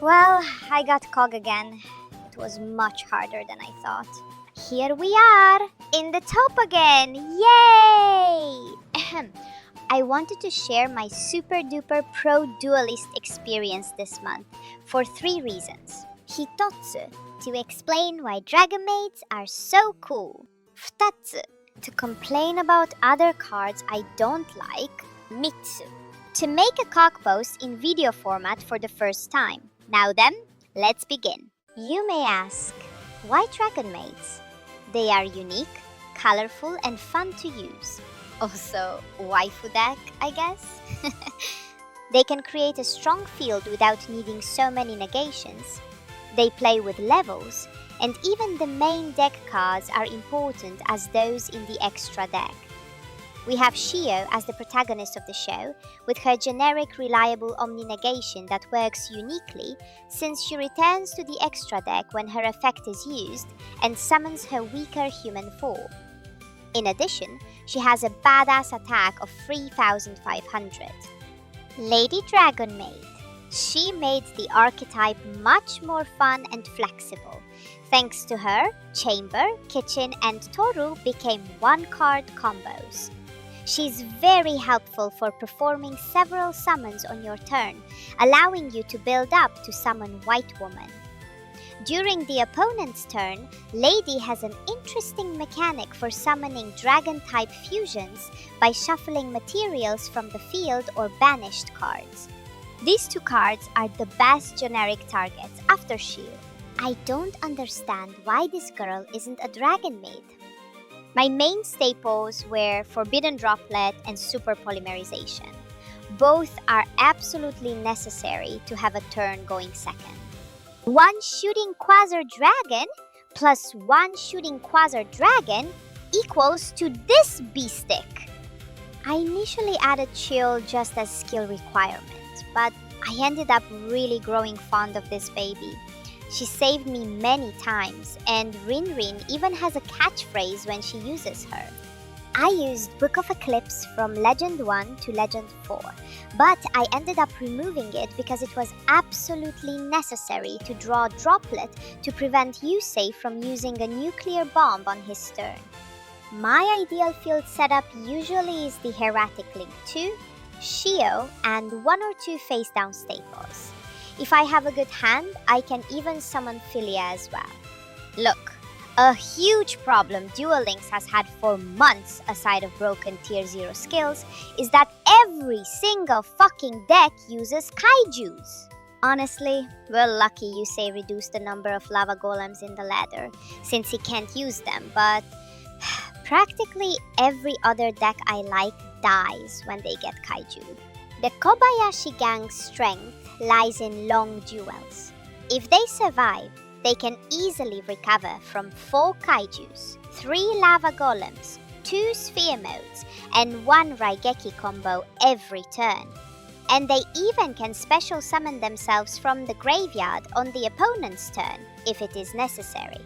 Well, I got Cog again. It was much harder than I thought. Here we are, in the top again! Yay! Ahem. I wanted to share my super duper pro duelist experience this month for 3 reasons. Hitotsu, to explain why Dragonmaids are so cool. Futatsu, to complain about other cards I don't like. Mitsu, to make a cock post in video format for the first time. Now then, let's begin. You may ask, why Dragonmaids? They are unique, colorful, and fun to use. Also, waifu deck, I guess? They can create a strong field without needing so many negations. They play with levels, and even the main deck cards are important as those in the extra deck. We have Shio as the protagonist of the show, with her generic reliable omni-negation that works uniquely since she returns to the extra deck when her effect is used and summons her weaker human form. In addition, she has a badass attack of 3500. Lady Dragonmaid. She made the archetype much more fun and flexible. Thanks to her, Chamber, Kitchen, and Toru became one-card combos. She's very helpful for performing several summons on your turn, allowing you to build up to summon White Woman. During the opponent's turn, Lady has an interesting mechanic for summoning dragon-type fusions by shuffling materials from the field or banished cards. These 2 cards are the best generic targets after Shield. I don't understand why this girl isn't a Dragonmaid. My main staples were Forbidden Droplet and Super Polymerization. Both are absolutely necessary to have a turn going second. 1 shooting Quasar Dragon plus 1 shooting Quasar Dragon equals to this B-stick. I initially added Chill just as skill requirement, but I ended up really growing fond of this baby. She saved me many times, and Rin Rin even has a catchphrase when she uses her. I used Book of Eclipse from Legend 1 to Legend 4, but I ended up removing it because it was absolutely necessary to draw Droplet to prevent Yusei from using a nuclear bomb on his turn. My ideal field setup usually is the Heretic Link 2, Shio, and 1 or 2 face-down staples. If I have a good hand, I can even summon Philia as well. Look, a huge problem Duel Links has had for months aside of broken tier 0 skills is that every single fucking deck uses kaijus. Honestly, we're lucky Yusei reduced the number of lava golems in the ladder since he can't use them, but practically every other deck I like dies when they get kaiju. The Kobayashi gang's strength lies in long duels. If they survive, they can easily recover from 4 kaijus, 3 lava golems, 2 sphere modes, and 1 Raigeki combo every turn. And they even can special summon themselves from the graveyard on the opponent's turn if it is necessary.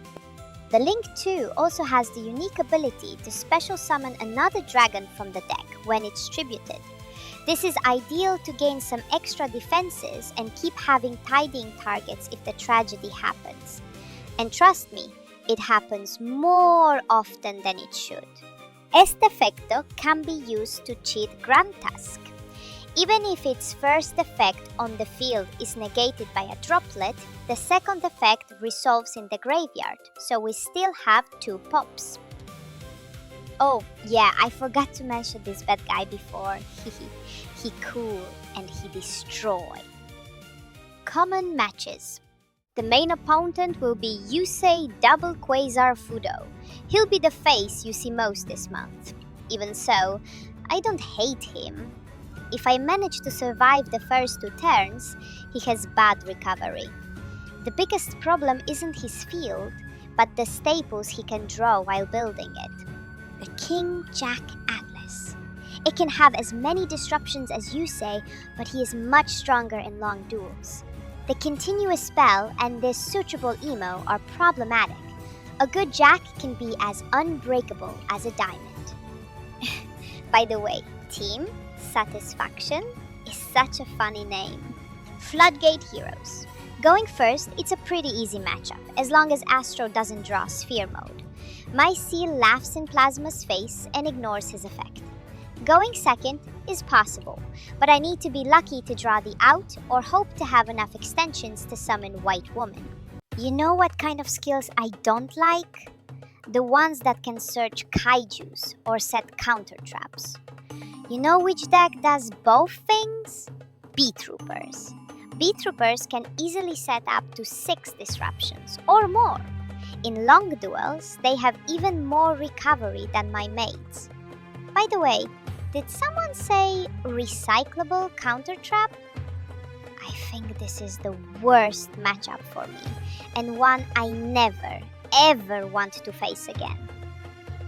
The Link 2 also has the unique ability to special summon another dragon from the deck when it's tributed. This is ideal to gain some extra defenses and keep having tidying targets if the tragedy happens. And trust me, it happens more often than it should. Este Efecto can be used to cheat Grand Tusk. Even if its first effect on the field is negated by a droplet, the second effect resolves in the graveyard, so we still have 2 pops. Oh, yeah, I forgot to mention this bad guy before. He cool and he destroy. Common matches. The main opponent will be Yusei Double Quasar Fudo. He'll be the face you see most this month. Even so, I don't hate him. If I manage to survive the first 2 turns, he has bad recovery. The biggest problem isn't his field, but the staples he can draw while building it. The King Jack Atlas. It can have as many disruptions as Yusei, but he is much stronger in long duels. The continuous spell and this suitable emo are problematic. A good Jack can be as unbreakable as a diamond. By the way, Team Satisfaction is such a funny name. Floodgate Heroes. Going first, it's a pretty easy matchup, as long as Astro doesn't draw Sphere mode. My Seal laughs in Plasma's face and ignores his effect. Going second is possible, but I need to be lucky to draw the out or hope to have enough extensions to summon White Woman. You know what kind of skills I don't like? The ones that can search kaijus or set counter traps. You know which deck does both things? B-Troopers. B-Troopers can easily set up to 6 disruptions or more. In long duels, they have even more recovery than my mates. By the way, did someone say recyclable counter trap? I think this is the worst matchup for me, and one I never, ever want to face again.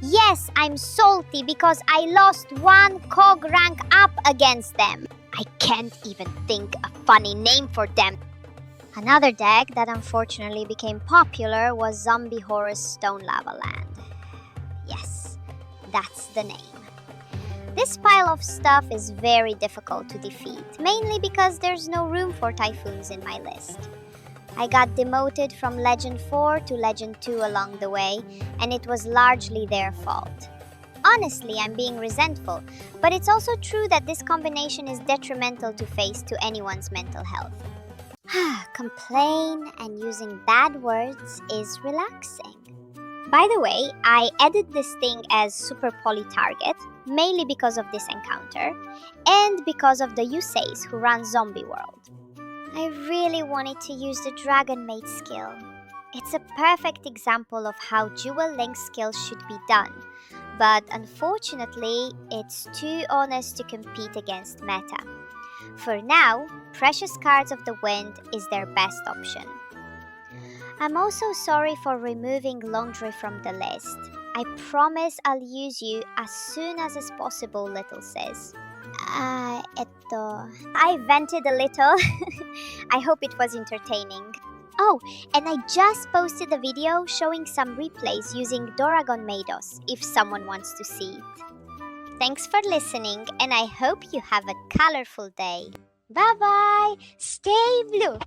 Yes, I'm salty because I lost 1 COG rank up against them. I can't even think a funny name for them. Another deck that unfortunately became popular was Zombie Horror's Stone Lava Land. Yes, that's the name. This pile of stuff is very difficult to defeat, mainly because there's no room for typhoons in my list. I got demoted from Legend 4 to Legend 2 along the way, and it was largely their fault. Honestly, I'm being resentful, but it's also true that this combination is detrimental to face to anyone's mental health. Complain and using bad words is relaxing. By the way, I added this thing as Super Poly Target, mainly because of this encounter, and because of the Yuseis who run Zombie World. I really wanted to use the Dragonmaid skill. It's a perfect example of how Duel Links skills should be done, but unfortunately, it's too honest to compete against meta. For now, Precious Cards of the Wind is their best option. I'm also sorry for removing Laundry from the list. I promise I'll use you as soon as is possible, Little Sis. I vented a little. I hope it was entertaining. Oh, and I just posted a video showing some replays using Dragonmaids if someone wants to see it. Thanks for listening, and I hope you have a colorful day. Bye-bye! Stay blue!